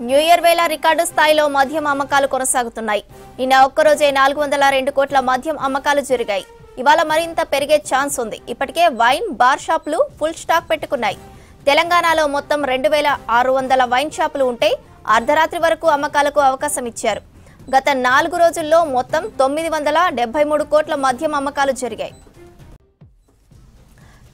New year వేళ record స్థాయిలో మద్యం అమ్మకాలు కొనసాగుతున్నాయి. నిన్న ఒక్కరోజే 402 కోట్ల మద్యం అమ్మకాలు జరిగాయి. ఇవాళ మరింత పెరిగే ఛాన్స్ ఉంది. ఇప్పటికే వైన్ బార్ షాపులు ఫుల్ స్టాక్ పెట్టుకున్నాయి. తెలంగాణలో మొత్తం 2600 వైన్ షాపులు ఉంటే అర్ధరాత్రి వరకు అమ్మకాలకు అవకాశం ఇచ్చారు. గత 4 రోజుల్లో మొత్తం 973 కోట్ల మద్యం అమ్మకాలు జరిగాయి.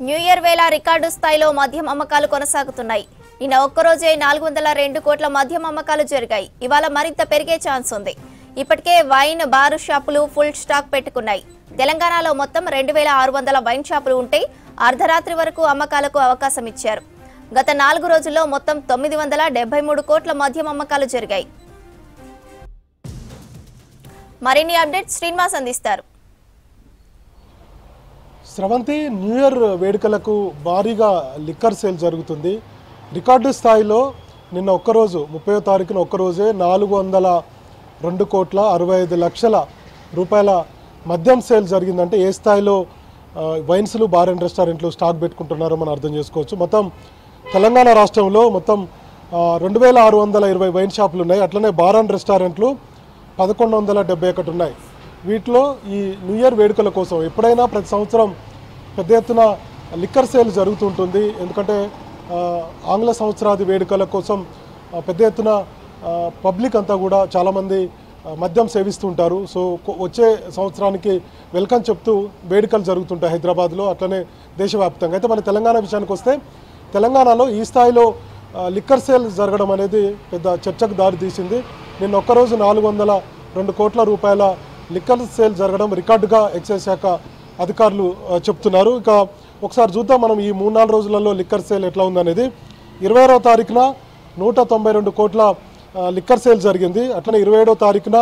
న్యూ ఇయర్ వేళ రికార్డు స్థాయిలో మద్యం అమ్మకాలు కొనసాగుతున్నాయి. నిన్న ఒక్కరోజే 402 కోట్ల మద్యం అమ్మకాలు జరిగాయి. ఇవాళ మరింత పెరిగే ఛాన్స్ ఉంది. ఇప్పటికే వైన్ బారు షాపులు ఫుల్ స్టాక్ పెట్టుకున్నాయి. తెలంగాణలో మొత్తం 2600 వైన్ షాపులు ఉంటే అర్ధరాత్రి వరకు అమ్మకాలకు అవకాశం ఇచ్చారు. గత 4 రోజుల్లో మొత్తం 973 కోట్ల మద్యం అమ్మకాలు జరిగాయి. మరిన్ని అప్డేట్స్ శ్రీనివాస్ అందిస్తారు. స్రవంతి, న్యూ ఇయర్ వేడుకలకు భారీగా లిక్కర్ సేల్ జరుగుతుంది. రికార్డు స్థాయిలో నిన్న ఒక్కరోజు 30వ తారీఖున ఒక్కరోజే 402 కోట్ల 65 లక్షల రూపాయల మద్యం సేల్ జరిగిందంటే ఏ స్థాయిలో వైన్స్లు బార్ అండ్ రెస్టారెంట్లు స్టాక్ పెట్టుకుంటున్నారో మనం అర్థం చేసుకోవచ్చు. మొత్తం తెలంగాణ రాష్ట్రంలో మొత్తం 2620 వైన్ షాపులు ఉన్నాయి. అట్లనే బార్ అండ్ రెస్టారెంట్లు 1171 ఉన్నాయి. వీటిలో ఈ న్యూ ఇయర్ వేడుకల కోసం ఎప్పుడైనా ప్రతి సంవత్సరం పెద్ద ఎత్తున లిక్కర్ సేల్ జరుగుతుంటుంది. ఎందుకంటే ఆంగ్ల సంవత్సరాది వేడుకల కోసం పెద్ద ఎత్తున పబ్లిక్ అంతా కూడా చాలామంది మద్యం సేవిస్తుంటారు. సో వచ్చే సంవత్సరానికి వెల్కమ్ చెప్తూ వేడుకలు జరుగుతుంటాయి హైదరాబాద్లో, అట్లనే దేశవ్యాప్తంగా. అయితే మన తెలంగాణ విషయానికి వస్తే తెలంగాణలో ఈ స్థాయిలో లిక్కర్ సేల్ జరగడం అనేది పెద్ద చర్చకు దారితీసింది. నిన్న ఒక్కరోజు 402 కోట్ల రూపాయల లిక్కర్ సేల్ జరగడం రికార్డుగా ఎక్సైజ్ శాఖ అధికారులు చెప్తున్నారు. ఇక ఒకసారి చూద్దాం మనం ఈ 3-4 రోజులలో లిక్కర్ సేల్ ఎట్లా ఉందనేది. 26వ తారీఖున 192 కోట్ల లిక్కర్ సేల్ జరిగింది. అట్లనే 27వ తారీఖున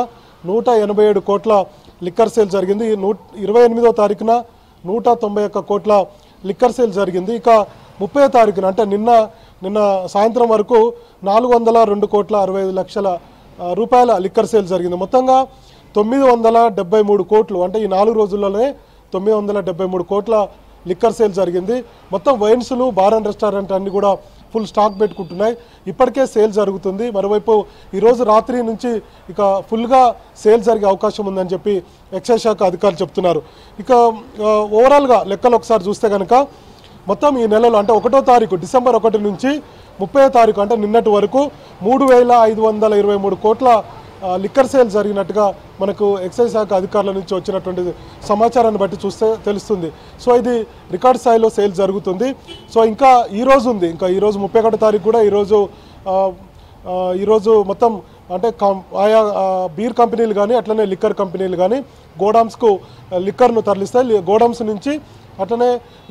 187 కోట్ల లిక్కర్ సేల్ జరిగింది. 28వ తారీఖున 191 కోట్ల లిక్కర్ సేల్ జరిగింది. ఇక 30వ తారీఖున అంటే నిన్న సాయంత్రం వరకు 402 కోట్ల 65 లక్షల రూపాయల లిక్కర్ సేల్ జరిగింది. మొత్తంగా 973 కోట్లు అంటే ఈ 4 రోజుల్లోనే 973 కోట్ల లిక్కర్ సేల్ జరిగింది. మొత్తం వైన్స్లు బార్ అండ్ రెస్టారెంట్ అన్ని కూడా ఫుల్ స్టాక్ పెట్టుకుంటున్నాయి. ఇప్పటికే సేల్ జరుగుతుంది. మరోవైపు ఈరోజు రాత్రి నుంచి ఇక ఫుల్గా సేల్ జరిగే అవకాశం ఉందని చెప్పి ఎక్సైజ్ శాఖ అధికారులు చెప్తున్నారు. ఇక ఓవరాల్గా లెక్కలు ఒకసారి చూస్తే కనుక మొత్తం ఈ నెలలో అంటే 1వ తారీఖు డిసెంబర్ 1 నుంచి 30వ తారీఖు అంటే నిన్నటి వరకు 3523 కోట్ల లిక్కర్ సేల్ జరిగినట్టుగా మనకు ఎక్సైజ్ శాఖ అధికారుల నుంచి వచ్చినటువంటి సమాచారాన్ని బట్టి చూస్తే తెలుస్తుంది. సో ఇది రికార్డ్ స్థాయిలో సేల్ జరుగుతుంది. సో ఇంకా ఈరోజు ఉంది, ఇంకా ఈరోజు 31వ తారీఖు కూడా ఈరోజు మొత్తం అంటే ఆయా బీర్ కంపెనీలు కానీ అట్లనే లిక్కర్ కంపెనీలు కానీ గోడౌన్స్కు లిక్కర్ను తరలిస్తాయి. గోడౌన్స్ నుంచి అట్లనే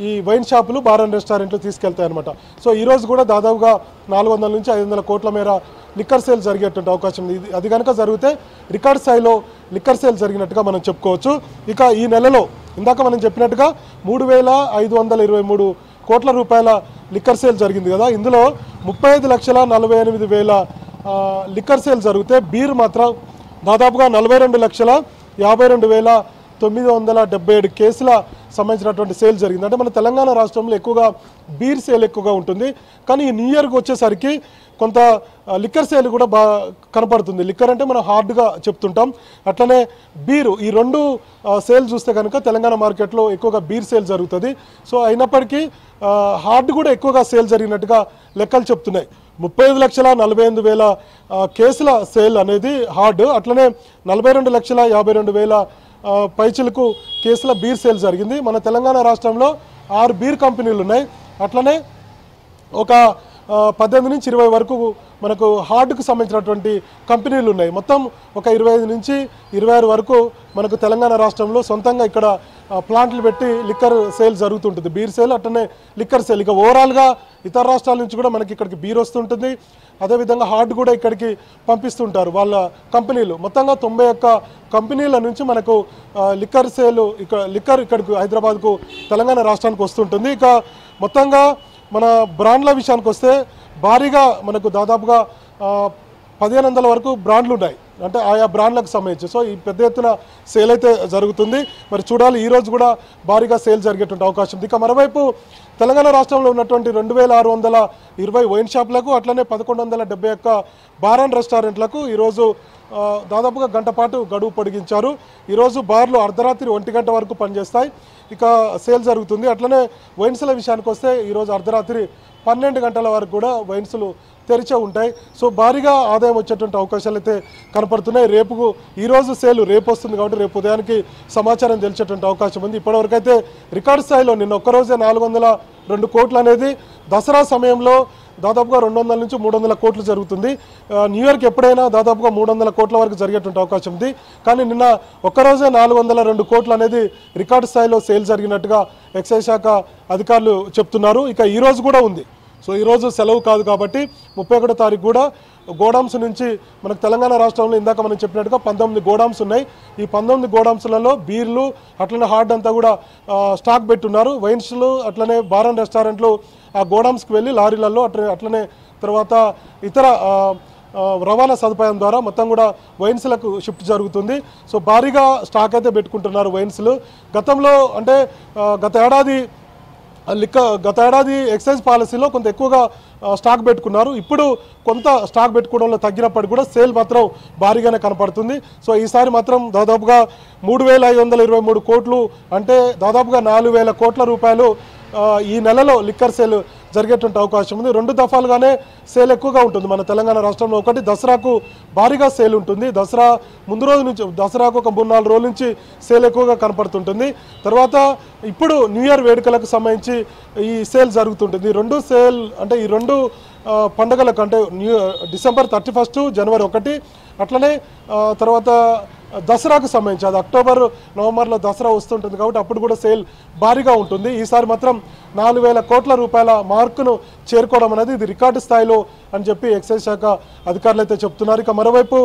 ఈ వైన్ షాపులు బార్ అండ్ రెస్టారెంట్లు తీసుకెళ్తాయి అనమాట. సో ఈరోజు కూడా దాదాపుగా 400 నుంచి 500 కోట్ల మేర లిక్కర్ సేల్ జరిగేటువంటి అవకాశం ఉంది. అది కనుక జరిగితే రికార్డ్ స్థాయిలో లిక్కర్ సేల్ జరిగినట్టుగా మనం చెప్పుకోవచ్చు. ఇక ఈ నెలలో ఇందాక మనం చెప్పినట్టుగా 3523 కోట్ల రూపాయల లిక్కర్ సేల్ జరిగింది కదా. ఇందులో 35,48,000 లిక్కర్ సేల్ జరిగితే బీర్ మాత్రం దాదాపుగా 42,52,977 కేసుల సంబంధించినటువంటి సేల్ జరిగింది. అంటే మన తెలంగాణ రాష్ట్రంలో ఎక్కువగా బీర్ సేల్ ఎక్కువగా ఉంటుంది. కానీ ఈ న్యూ ఇయర్కి వచ్చేసరికి కొంత లిక్కర్ సేల్ కూడా బాగా కనపడుతుంది. లిక్కర్ అంటే మనం హార్డ్గా చెప్తుంటాం, అట్లనే బీరు, ఈ రెండు సేల్ చూస్తే కనుక తెలంగాణ మార్కెట్లో ఎక్కువగా బీర్ సేల్ జరుగుతుంది. సో అయినప్పటికీ హార్డ్ కూడా ఎక్కువగా సేల్ జరిగినట్టుగా లెక్కలు చెప్తున్నాయి. 35,48,000 కేసుల సేల్ అనేది హార్డ్, అట్లనే 42,52,000 పైచిలకు కేసుల బీర్ సేల్ జరిగింది. మన తెలంగాణ రాష్ట్రంలో 6 బీర్ కంపెనీలు ఉన్నాయి. అట్లనే ఒక 18 నుంచి 20 వరకు మనకు హార్డ్కు సంబంధించినటువంటి కంపెనీలు ఉన్నాయి. మొత్తం ఒక 25 నుంచి 26 వరకు మనకు తెలంగాణ రాష్ట్రంలో సొంతంగా ఇక్కడ ప్లాంట్లు పెట్టి లిక్కర్ సేల్ జరుగుతుంటుంది, బీర్ సేల్ అట్లనే లిక్కర్ సేల్. ఇక ఓవరాల్గా ఇతర రాష్ట్రాల నుంచి కూడా మనకి ఇక్కడికి బీర్ వస్తుంటుంది, అదేవిధంగా హార్డ్ కూడా ఇక్కడికి పంపిస్తుంటారు వాళ్ళ కంపెనీలు. మొత్తంగా 91 కంపెనీల నుంచి మనకు లిక్కర్ సేల్ లిక్కర్ ఇక్కడికి హైదరాబాద్కు తెలంగాణ రాష్ట్రానికి వస్తుంటుంది. ఇక మొత్తంగా మన బ్రాండ్ల విషయానికి వస్తే భారీగా మనకు దాదాపుగా 1500 వరకు బ్రాండ్లు ఉన్నాయి. అంటే ఆయా బ్రాండ్లకు సంబంధించి. సో ఈ పెద్ద ఎత్తున సేల్ అయితే జరుగుతుంది. మరి చూడాలి, ఈరోజు కూడా భారీగా సేల్ జరిగేటువంటి అవకాశం ఉంది. ఇక మరోవైపు తెలంగాణ రాష్ట్రంలో ఉన్నటువంటి 2620 వైన్ షాపులకు, అట్లనే 1171 బార్ అండ్ రెస్టారెంట్లకు ఈరోజు దాదాపుగా గంట పాటు గడువు పొడిగించారు. ఈరోజు బార్లు అర్ధరాత్రి 1 గంట వరకు పనిచేస్తాయి. ఇక సేల్ జరుగుతుంది. అట్లనే వైన్స్ల విషయానికి వస్తే ఈరోజు అర్ధరాత్రి 12 గంటల వరకు కూడా వైన్స్లు తెరిచే ఉంటాయి. సో భారీగా ఆదాయం వచ్చేటువంటి అవకాశాలు అయితే కనపడుతున్నాయి. ఈరోజు సేలు రేపు వస్తుంది కాబట్టి రేపు ఉదయానికి సమాచారం తెలిసేటువంటి అవకాశం ఉంది. ఇప్పటివరకైతే రికార్డు స్థాయిలో నిన్న ఒక్కరోజే 402 కోట్లు అనేది దసరా సమయంలో దాదాపుగా 200 నుంచి 300 కోట్లు జరుగుతుంది. న్యూ ఇయర్కి ఎప్పుడైనా దాదాపుగా 300 కోట్ల వరకు జరిగేటువంటి అవకాశం ఉంది. కానీ నిన్న ఒక్కరోజే 402 కోట్లు అనేది రికార్డు స్థాయిలో సేల్ జరిగినట్టుగా ఎక్సైజ్ శాఖ అధికారులు చెప్తున్నారు. ఇక ఈరోజు కూడా ఉంది. సో ఈరోజు సెలవు కాదు కాబట్టి 31వ తారీఖు కూడా గోడామ్స్ నుంచి మనకు తెలంగాణ రాష్ట్రంలో ఇందాక మనం చెప్పినట్టుగా 19 గోడామ్స్ ఉన్నాయి. ఈ 19 గోడామ్స్లలో బీర్లు అట్లనే హార్డ్ అంతా కూడా స్టాక్ పెట్టున్నారు. వైన్స్లు అట్లనే బార్ అండ్ రెస్టారెంట్లు ఆ గోడామ్స్కి వెళ్ళి లారీలలో అట్లనే తర్వాత ఇతర రవాణా సదుపాయం ద్వారా మొత్తం కూడా వైన్స్లకు షిఫ్ట్ జరుగుతుంది. సో భారీగా స్టాక్ అయితే పెట్టుకుంటున్నారు వైన్స్లు. గతంలో అంటే గత ఏడాది ఎక్సైజ్ పాలసీలో కొంత ఎక్కువగా స్టాక్ పెట్టుకున్నారు. ఇప్పుడు కొంత స్టాక్ పెట్టుకోవడంలో తగ్గినప్పటికీ కూడా సేల్ మాత్రం భారీగానే కనపడుతుంది. సో ఈసారి మాత్రం దాదాపుగా 3523 కోట్లు అంటే దాదాపుగా 4000 కోట్ల రూపాయలు ఈ నెలలో లిక్కర్ సేల్ జరిగేటువంటి అవకాశం ఉంది. 2 దఫాలుగానే సేల్ ఎక్కువగా ఉంటుంది మన తెలంగాణ రాష్ట్రంలో. ఒకటి దసరాకు భారీగా సేల్ ఉంటుంది. దసరా ముందు రోజు నుంచి దసరాకు ఒక 3-4 రోజుల నుంచి సేల్ ఎక్కువగా కనపడుతుంటుంది. తర్వాత ఇప్పుడు న్యూ ఇయర్ వేడుకలకు సంబంధించి ఈ సేల్ జరుగుతుంటుంది. 2 సేల్ అంటే ఈ 2 పండుగలకు అంటే డిసెంబర్ 31, జనవరి 1 అట్లనే తర్వాత దసరాకు సంబంధించి అది అక్టోబర్ నవంబర్లో దసరా వస్తుంటుంది కాబట్టి అప్పుడు కూడా సేల్ భారీగా ఉంటుంది. ఈసారి మాత్రం 4000 కోట్ల రూపాయల మార్కును చేరుకోవడం అనేది ఇది రికార్డు స్థాయిలో అని చెప్పి ఎక్సైజ్ శాఖ అధికారులు అయితే చెప్తున్నారు. ఇక మరోవైపు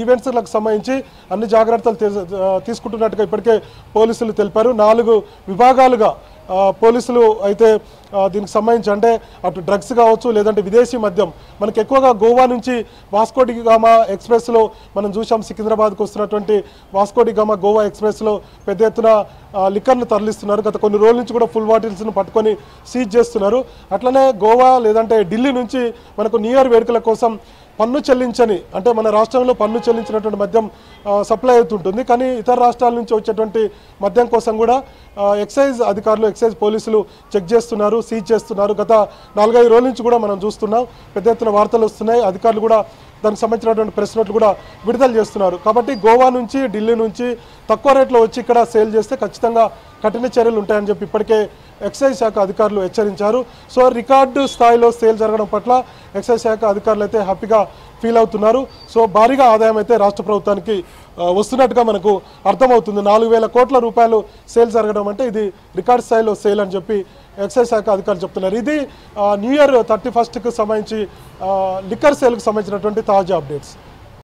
ఈవెంట్స్లకు సంబంధించి అన్ని జాగ్రత్తలు తీసుకుంటున్నట్టుగా ఇప్పటికే పోలీసులు తెలిపారు. 4 విభాగాలుగా పోలీసులు అయితే దీనికి సంబంధించి అంటే అటు డ్రగ్స్ కావచ్చు లేదంటే విదేశీ మద్యం మనకి ఎక్కువగా గోవా నుంచి వాస్కోడి గామా ఎక్స్ప్రెస్లో మనం చూసాం. సికింద్రాబాద్కు వస్తున్నటువంటి వాస్కోడి గామా గోవా ఎక్స్ప్రెస్లో పెద్ద ఎత్తున లిక్కర్ను తరలిస్తున్నారు. గత కొన్ని రోజుల నుంచి కూడా ఫుల్ బాటిల్స్ను పట్టుకొని సీజ్ చేస్తున్నారు. అట్లనే గోవా లేదంటే ఢిల్లీ నుంచి మనకు న్యూ ఇయర్ వేడుకల కోసం పన్ను చెల్లించని అంటే మన రాష్ట్రంలో పన్ను చెల్లించినటువంటి మద్యం సప్లై అవుతుంటుంది. కానీ ఇతర రాష్ట్రాల నుంచి వచ్చేటువంటి మద్యం కోసం కూడా ఎక్సైజ్ అధికారులు ఎక్సైజ్ పోలీసులు చెక్ చేస్తున్నారు, సీజ్ చేస్తున్నారు. గత 4-5 రోజుల నుంచి కూడా మనం చూస్తున్నాం. పెద్ద ఎత్తున వార్తలు వస్తున్నాయి. అధికారులు కూడా దానికి సంబంధించినటువంటి ప్రెస్ నోట్లు కూడా విడుదల చేస్తున్నారు. కాబట్టి గోవా నుంచి ఢిల్లీ నుంచి తక్కువ రేట్లో వచ్చి ఇక్కడ సేల్ చేస్తే ఖచ్చితంగా కఠిన చర్యలు ఉంటాయని చెప్పి ఇప్పటికే ఎక్సైజ్ శాఖ అధికారులు హెచ్చరించారు. సో రికార్డు స్థాయిలో సేల్ జరగడం పట్ల ఎక్సైజ్ శాఖ అధికారులు అయితే హ్యాపీగా ఫీల్ అవుతున్నారు. సో భారీగా ఆదాయం అయితే రాష్ట్ర ప్రభుత్వానికి వస్తున్నట్టుగా మనకు అర్థమవుతుంది. 4000 కోట్ల రూపాయలు సేల్ జరగడం అంటే ఇది రికార్డు స్థాయిలో సేల్ అని చెప్పి ఎక్సైజ్ శాఖ అధికారులు చెప్తున్నారు. ఇది న్యూ ఇయర్ 31కి సంబంధించి లిక్కర్ సేల్కి సంబంధించినటువంటి తాజా అప్డేట్స్.